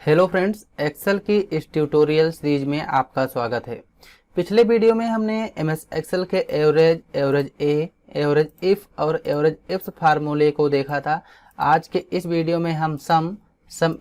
Hello friends, Excel की इस tutorial series में आपका स्वागत है। पिछले वीडियो में हमने एमएस एक्सेल के average, average A, average if और एवरेज इफ्स फार्मूले को देखा था। आज के इस वीडियो में हम सम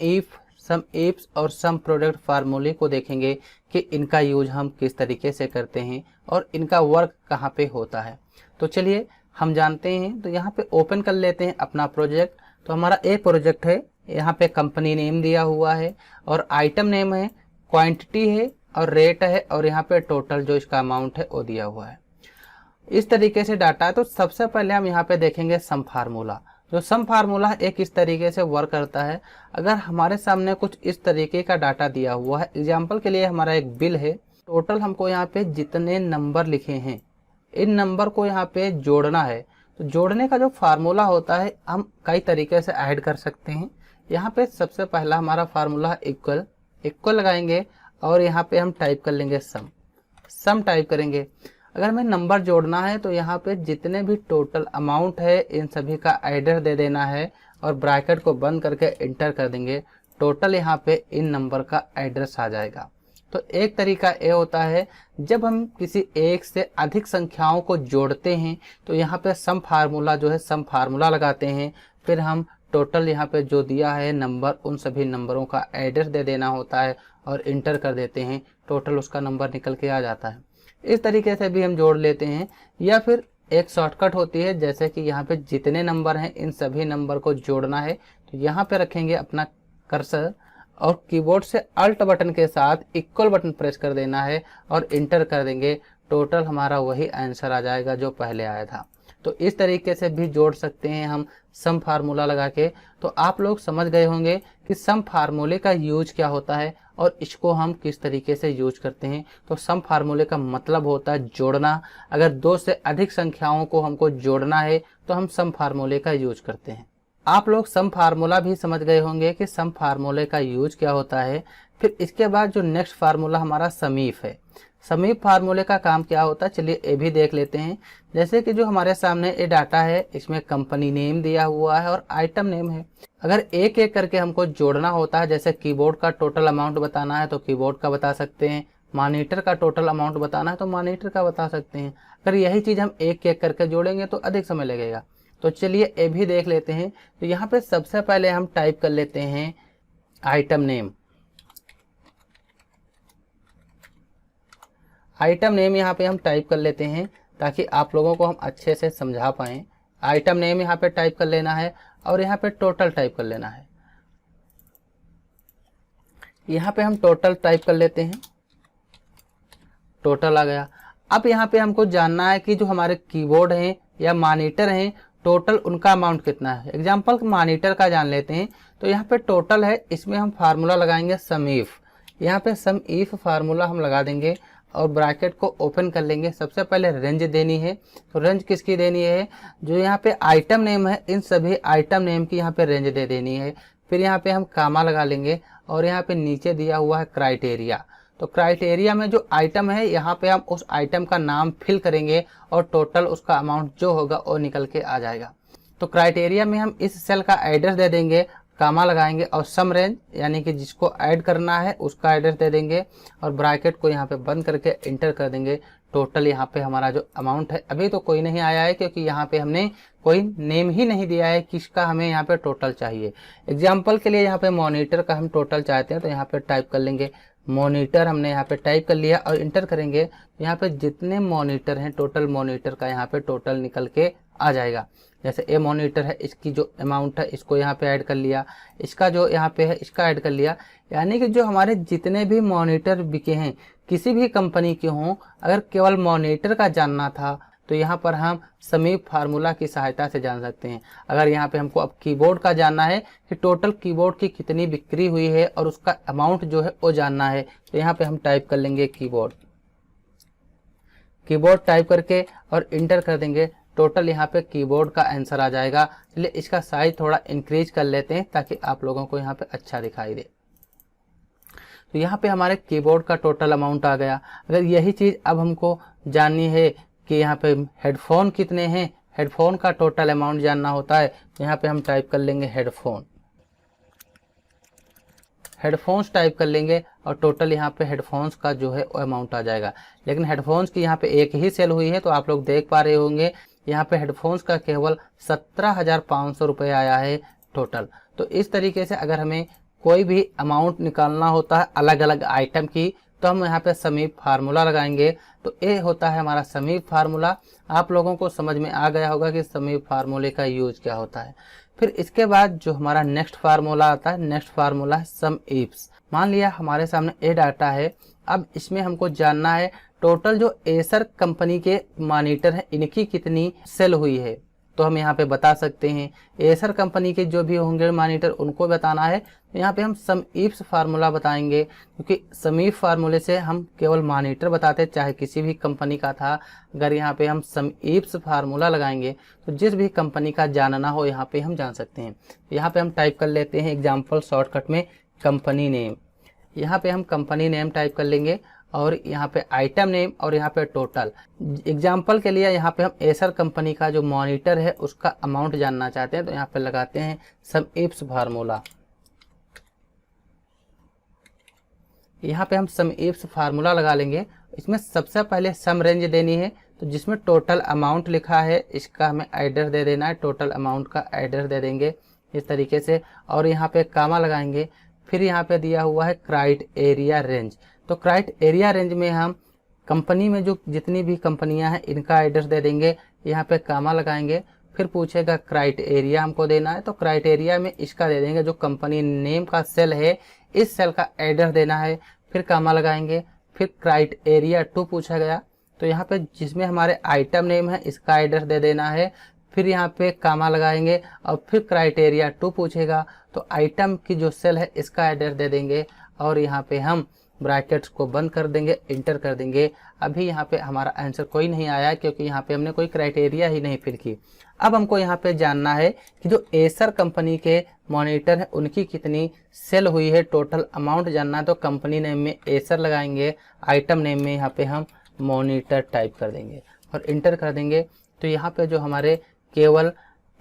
इफ, सम इफ्स और सम प्रोडक्ट फार्मूले को देखेंगे कि इनका यूज हम किस तरीके से करते हैं और इनका वर्क कहाँ पे होता है। तो चलिए हम जानते हैं। तो यहाँ पे ओपन कर लेते हैं अपना प्रोजेक्ट। तो हमारा एक प्रोजेक्ट है, यहाँ पे कंपनी नेम दिया हुआ है और आइटम नेम है, क्वांटिटी है और रेट है और यहाँ पे टोटल जो इसका अमाउंट है वो दिया हुआ है। इस तरीके से डाटा है। तो सबसे पहले हम यहाँ पे देखेंगे सम फार्मूला। जो सम फार्मूला है एक इस तरीके से वर्क करता है। अगर हमारे सामने कुछ इस तरीके का डाटा दिया हुआ है, एग्जाम्पल के लिए हमारा एक बिल है, टोटल हमको यहाँ पे जितने नंबर लिखे हैं इन नंबर को यहाँ पे जोड़ना है। तो जोड़ने का जो फार्मूला होता है हम कई तरीके से ऐड कर सकते हैं। यहाँ पे सबसे पहला हमारा फार्मूला है इक्वल। इक्वल लगाएंगे और यहाँ पे हम टाइप कर लेंगे सम टाइप करेंगे। अगर हमें नंबर जोड़ना है तो यहाँ पे जितने भी टोटल अमाउंट है इन सभी का एडर दे देना है और ब्रैकेट को बंद करके इंटर कर देंगे। टोटल यहाँ पे इन नंबर का एड्रेस आ जाएगा। तो एक तरीका ये होता है, जब हम किसी एक से अधिक संख्याओं को जोड़ते हैं तो यहाँ पे सम फार्मूला जो है सम फार्मूला लगाते हैं। फिर हम टोटल यहाँ पे जो दिया है नंबर, उन सभी नंबरों का एड्रेस दे देना होता है और इंटर कर देते हैं। टोटल उसका नंबर निकल के आ जाता है। इस तरीके से भी हम जोड़ लेते हैं। या फिर एक शॉर्टकट होती है, जैसे कि यहाँ पे जितने नंबर हैं इन सभी नंबर को जोड़ना है तो यहाँ पे रखेंगे अपना कर्सर और कीबोर्ड से अल्ट बटन के साथ इक्वल बटन प्रेस कर देना है और इंटर कर देंगे। टोटल हमारा वही आंसर आ जाएगा जो पहले आया था। तो इस तरीके से भी जोड़ सकते हैं हम सम फार्मूला लगा के। तो आप लोग समझ गए होंगे कि सम फार्मूले का यूज क्या होता है और इसको हम किस तरीके से यूज करते हैं। तो सम फार्मूले का मतलब होता है जोड़ना। अगर दो से अधिक संख्याओं को हमको जोड़ना है तो हम सम फार्मूले का यूज करते हैं। आप लोग सम फार्मूला भी समझ गए होंगे कि सम फार्मूले का यूज क्या होता है। फिर इसके बाद जो नेक्स्ट फार्मूला हमारा समीफ है। समीप फार्मूले का काम क्या होता है, चलिए ये भी देख लेते हैं। जैसे कि जो हमारे सामने ये डाटा है इसमें कंपनी नेम दिया हुआ है और आइटम नेम है। अगर एक एक करके हमको जोड़ना होता है, जैसे कीबोर्ड का टोटल अमाउंट बताना है तो कीबोर्ड का बता सकते हैं, मॉनिटर का टोटल अमाउंट बताना है तो मॉनिटर का बता सकते हैं। अगर यही चीज़ हम एक एक करके जोड़ेंगे तो अधिक समय लगेगा। तो चलिए ये भी देख लेते हैं। तो यहाँ पे सबसे पहले हम टाइप कर लेते हैं आइटम नेम। आइटम नेम यहाँ पे हम टाइप कर लेते हैं ताकि आप लोगों को हम अच्छे से समझा पाएँ। आइटम नेम यहाँ पे टाइप कर लेना है और यहाँ पे टोटल टाइप कर लेना है। यहाँ पे हम टोटल टाइप कर लेते हैं, टोटल आ गया। अब यहाँ पे हमको जानना है कि जो हमारे कीबोर्ड हैं या मॉनिटर हैं टोटल उनका अमाउंट कितना है। एग्जाम्पल मॉनिटर का जान लेते हैं। तो यहाँ पे टोटल है, इसमें हम फार्मूला लगाएंगे सम इफ। यहाँ पे सम इफ फार्मूला हम लगा देंगे और ब्रैकेट को ओपन कर लेंगे। सबसे पहले रेंज देनी है। तो रेंज किसकी देनी है, जो यहाँ पे आइटम नेम है इन सभी आइटम नेम की यहाँ पे रेंज दे देनी है। फिर यहाँ पे हम कामा लगा लेंगे और यहाँ पे नीचे दिया हुआ है क्राइटेरिया। तो क्राइटेरिया में जो आइटम है यहाँ पे हम उस आइटम का नाम फिल करेंगे और टोटल उसका अमाउंट जो होगा वो निकल के आ जाएगा। तो क्राइटेरिया में हम इस सेल का एड्रेस दे देंगे, कामा लगाएंगे और सम रेंज यानी कि जिसको ऐड करना है उसका एड्रेस दे देंगे और ब्रैकेट को यहाँ पे बंद करके इंटर कर देंगे। टोटल यहाँ पे हमारा जो अमाउंट है, अभी तो कोई नहीं आया है क्योंकि यहाँ पे हमने कोई नेम ही नहीं दिया है किसका हमें यहाँ पे टोटल चाहिए। एग्जाम्पल के लिए यहाँ पे मॉनिटर का हम टोटल चाहते हैं तो यहाँ पे टाइप कर लेंगे मॉनिटर। हमने यहाँ पे टाइप कर लिया और इंटर करेंगे। यहाँ पे जितने मॉनिटर हैं टोटल मॉनिटर का यहाँ पे टोटल निकल के आ जाएगा। जैसे ए मॉनिटर है, इसकी जो अमाउंट है इसको यहाँ पे ऐड कर लिया, इसका जो यहाँ पे है इसका ऐड कर लिया। यानी कि जो हमारे जितने भी मॉनिटर बिके हैं किसी भी कंपनी के हों, अगर केवल मॉनिटर का जानना था तो यहाँ पर हम समीप फार्मूला की सहायता से जान सकते हैं। अगर यहाँ पे हमको अब कीबोर्ड का जानना है कि टोटल कीबोर्ड की कितनी बिक्री हुई है और उसका अमाउंट जो है वो जानना है तो यहाँ पे हम टाइप कर लेंगे कीबोर्ड। कीबोर्ड टाइप करके और इंटर कर देंगे। टोटल यहाँ पे कीबोर्ड का आंसर आ जाएगा। चलिए इसका साइज थोड़ा इंक्रीज कर लेते हैं ताकि आप लोगों को यहाँ पे अच्छा दिखाई दे। तो यहाँ पे हमारे कीबोर्ड का टोटल अमाउंट आ गया। अगर यही चीज़ अब हमको जाननी है कि यहाँ पे हेडफोन कितने हैं, हेडफोन का टोटल अमाउंट जानना होता है तो यहाँ पे हम टाइप कर लेंगे हेडफोन। हेडफोन्स टाइप कर लेंगे और टोटल यहाँ पे हेडफोन्स का जो है वो अमाउंट आ जाएगा। लेकिन हेडफोन्स की यहाँ पे एक ही सेल हुई है, तो आप लोग देख पा रहे होंगे यहाँ पे हेडफोन्स का केवल 17,500 रुपये आया है टोटल। तो इस तरीके से अगर हमें कोई भी अमाउंट निकालना होता है अलग अलग आइटम की, तो हम यहाँ पे समीप फार्मूला लगाएंगे। तो ये होता है हमारा समीप फार्मूला। आप लोगों को समझ में आ गया होगा कि समीप फार्मूले का यूज क्या होता है। फिर इसके बाद जो हमारा नेक्स्ट फार्मूला आता है, नेक्स्ट फार्मूला है सम इफ्स। मान लिया हमारे सामने ए डाटा है, अब इसमें हमको जानना है टोटल जो एसर कंपनी के मॉनिटर है इनकी कितनी सेल हुई है। तो हम यहाँ पे बता सकते हैं एसर कंपनी के जो भी होंगे मॉनिटर उनको बताना है। तो यहाँ पे हम सम इफ्स फार्मूला बताएंगे, क्योंकि सम इफ फार्मूले से हम केवल मॉनिटर बताते हैं, चाहे किसी भी कंपनी का था। अगर यहाँ पे हम सम इफ्स फार्मूला लगाएंगे तो जिस भी कंपनी का जानना हो यहाँ पे हम जान सकते हैं। यहाँ पे हम टाइप कर लेते हैं एग्जाम्पल शॉर्टकट में कंपनी नेम। यहाँ पे हम कंपनी नेम टाइप कर लेंगे और यहाँ पे आइटम नेम और यहाँ पे टोटल। एग्जाम्पल के लिए यहाँ पे हम एसर कंपनी का जो मॉनिटर है उसका अमाउंट जानना चाहते हैं, तो यहाँ पे लगाते हैं सम इफ्स फार्मूला। यहाँ पे हम सम इफ्स फार्मूला लगा लेंगे। इसमें सबसे पहले सम रेंज देनी है, तो जिसमें टोटल अमाउंट लिखा है इसका हमें एड्रेस दे देना है, टोटल अमाउंट का एड्रेस दे देंगे इस तरीके से। और यहाँ पे कामा लगाएंगे। फिर यहाँ पे दिया हुआ है क्राइट एरिया रेंज। तो क्राइट एरिया रेंज में हम कंपनी में जो जितनी भी कंपनियां हैं इनका एड्रेस दे देंगे, यहाँ पे कामा लगाएंगे। फिर पूछेगा क्राइट एरिया हमको देना है, तो क्राइट एरिया में इसका दे देंगे जो कंपनी नेम का सेल है इस सेल का एड्रेस देना है। फिर कामा लगाएंगे। फिर क्राइट एरिया 2 पूछा गया, तो यहाँ पे जिसमें हमारे आइटम नेम है इसका एड्रेस दे देना है। फिर यहाँ पे कामा लगाएंगे और फिर क्राइटेरिया 2 पूछेगा, तो आइटम की जो सेल है इसका एड्रेस दे देंगे और यहाँ पे हम ब्रैकेट्स को बंद कर देंगे, इंटर कर देंगे। अभी यहाँ पे हमारा आंसर कोई नहीं आया क्योंकि यहाँ पे हमने कोई क्राइटेरिया ही नहीं फिल की। अब हमको यहाँ पे जानना है कि जो एसर कंपनी के मॉनिटर है उनकी कितनी सेल हुई है, टोटल अमाउंट जानना है। तो कंपनी नेम में एसर लगाएंगे, आइटम नेम में यहाँ पे हम मॉनिटर टाइप कर देंगे और इंटर कर देंगे। तो यहाँ पे जो हमारे केवल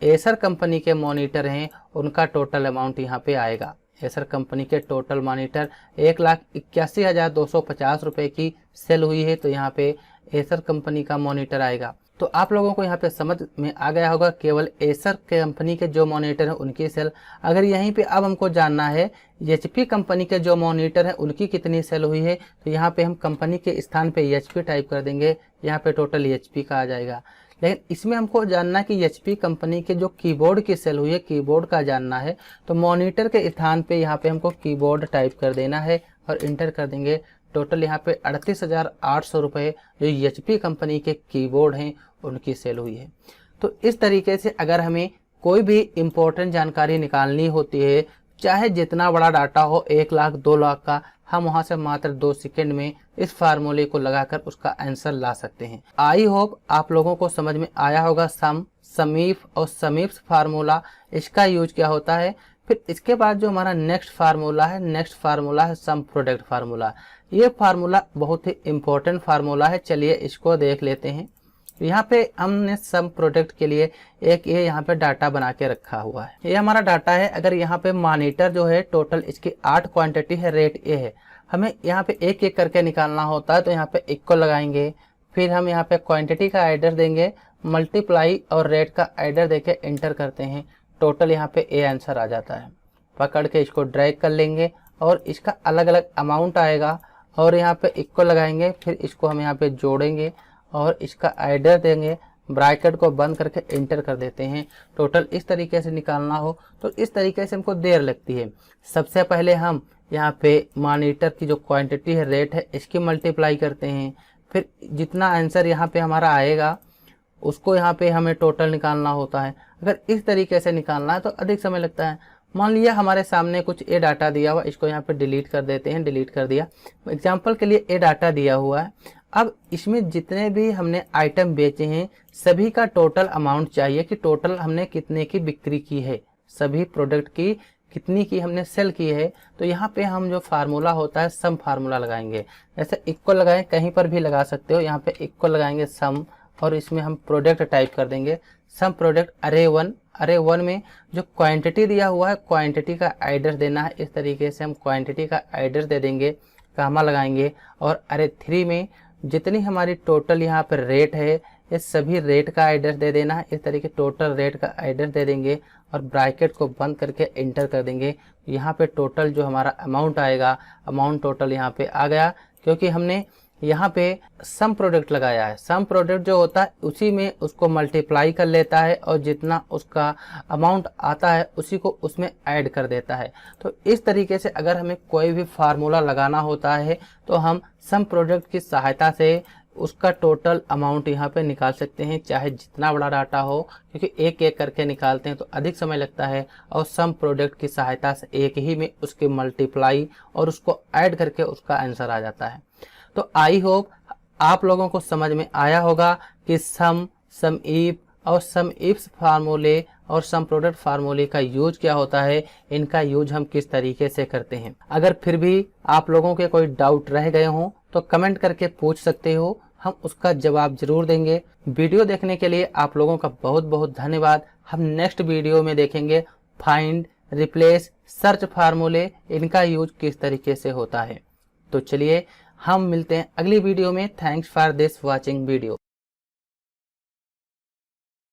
एसर कंपनी के मॉनिटर हैं उनका टोटल अमाउंट यहाँ पे आएगा। एसर कंपनी के टोटल मॉनिटर 1,81,250 रुपये की सेल हुई है, तो यहाँ पे एसर कंपनी का मॉनिटर आएगा। तो आप लोगों को यहाँ पे समझ में आ गया होगा केवल एसर कंपनी के जो मॉनिटर है उनकी सेल। अगर यहीं पे अब हमको जानना है एचपी कंपनी के जो मॉनिटर है उनकी कितनी सेल हुई है, तो यहाँ पे हम कंपनी के स्थान पे एचपी टाइप कर देंगे, यहाँ पे टोटल एचपी का आ जाएगा। लेकिन इसमें हमको जानना है कि एचपी कंपनी के जो कीबोर्ड की सेल हुई है कीबोर्ड का जानना है, तो मॉनिटर के स्थान पे यहाँ पे हमको कीबोर्ड टाइप कर देना है और इंटर कर देंगे। टोटल यहाँ पे 38,800 रुपये जो एचपी कंपनी के कीबोर्ड हैं उनकी सेल हुई है। तो इस तरीके से अगर हमें कोई भी इम्पोर्टेंट जानकारी निकालनी होती है, चाहे जितना बड़ा डाटा हो 1 लाख 2 लाख का, हम वहां से मात्र 2 सेकंड में इस फार्मूले को लगाकर उसका आंसर ला सकते हैं। आई होप आप लोगों को समझ में आया होगा समीफ और समीप्स फार्मूला, इसका यूज क्या होता है। फिर इसके बाद जो हमारा नेक्स्ट फार्मूला है, नेक्स्ट फार्मूला है सम प्रोडक्ट फार्मूला। ये फार्मूला बहुत ही इम्पोर्टेंट फार्मूला है, चलिए इसको देख लेते हैं। यहाँ पे हमने सम प्रोडक्ट के लिए एक ये यहाँ पे डाटा बना के रखा हुआ है। ये हमारा डाटा है। अगर यहाँ पे मॉनिटर जो है टोटल इसकी 8 क्वांटिटी है, रेट ए है, हमें यहाँ पे एक एक करके निकालना होता है, तो यहाँ पे इक्वल लगाएंगे। फिर हम यहाँ पे क्वांटिटी का एड्रेस देंगे, मल्टीप्लाई और रेट का एड्रेस देके इंटर करते हैं। टोटल यहाँ पे ए आंसर आ जाता है। पकड़ के इसको ड्रैग कर लेंगे और इसका अलग अलग अमाउंट आएगा और यहाँ पे इक्वल लगाएंगे। फिर इसको हम यहाँ पे जोड़ेंगे और इसका एड्रेस देंगे, ब्रैकेट को बंद करके इंटर कर देते हैं। टोटल इस तरीके से निकालना हो तो इस तरीके से हमको देर लगती है। सबसे पहले हम यहाँ पे मॉनिटर की जो क्वांटिटी है, रेट है, इसकी मल्टीप्लाई करते हैं। फिर जितना आंसर यहाँ पे हमारा आएगा उसको यहाँ पे हमें टोटल निकालना होता है। अगर इस तरीके से निकालना है तो अधिक समय लगता है। मान लिया हमारे सामने कुछ ए डाटा दिया हुआ, इसको यहाँ पे डिलीट कर देते हैं। डिलीट कर दिया, एग्जाम्पल के लिए ए डाटा दिया हुआ है। अब इसमें जितने भी हमने आइटम बेचे हैं सभी का टोटल अमाउंट चाहिए कि टोटल हमने कितने की बिक्री की है, सभी प्रोडक्ट की कितनी की हमने सेल की है। तो यहाँ पे हम जो फार्मूला होता है सम फार्मूला लगाएंगे। जैसे इक्वल लगाएं, कहीं पर भी लगा सकते हो, यहाँ पे इक्वल लगाएंगे सम और इसमें हम प्रोडक्ट टाइप कर देंगे। सम प्रोडक्ट अरे 1 अरे वन में जो क्वांटिटी दिया हुआ है क्वांटिटी का एड्रेस देना है। इस तरीके से हम क्वांटिटी का एड्रेस दे देंगे, कामा लगाएंगे। और अरे थ्री में जितनी हमारी टोटल यहाँ पर रेट है इस सभी रेट का एड्रेस दे देना है। इस तरीके टोटल रेट का एड्रेस दे देंगे और ब्रैकेट को बंद करके एंटर कर देंगे। यहाँ पे टोटल जो हमारा अमाउंट आएगा, अमाउंट टोटल यहाँ पे आ गया, क्योंकि हमने यहाँ पे सम प्रोडक्ट लगाया है। सम प्रोडक्ट जो होता है उसी में उसको मल्टीप्लाई कर लेता है और जितना उसका अमाउंट आता है उसी को उसमें ऐड कर देता है। तो इस तरीके से अगर हमें कोई भी फार्मूला लगाना होता है तो हम सम प्रोडक्ट की सहायता से उसका टोटल अमाउंट यहाँ पे निकाल सकते हैं, चाहे जितना बड़ा डाटा हो, क्योंकि एक एक करके निकालते हैं तो अधिक समय लगता है। और सम प्रोडक्ट की सहायता से एक ही में उसकी मल्टीप्लाई और उसको ऐड करके उसका आंसर आ जाता है। तो आई होप आप लोगों को समझ में आया होगा कि सम इफ और सम इफ्स फार्मूले और सम प्रोडक्ट फार्मूले का यूज क्या होता है, इनका यूज हम किस तरीके से करते हैं। अगर फिर भी आप लोगों के कोई डाउट रह गए हों तो कमेंट करके पूछ सकते हो, हम उसका जवाब जरूर देंगे। वीडियो देखने के लिए आप लोगों का बहुत बहुत धन्यवाद। हम नेक्स्ट वीडियो में देखेंगे फाइंड, रिप्लेस, सर्च फार्मूले, इनका यूज किस तरीके से होता है। तो चलिए हम मिलते हैं अगली वीडियो में। Thanks for this watching video.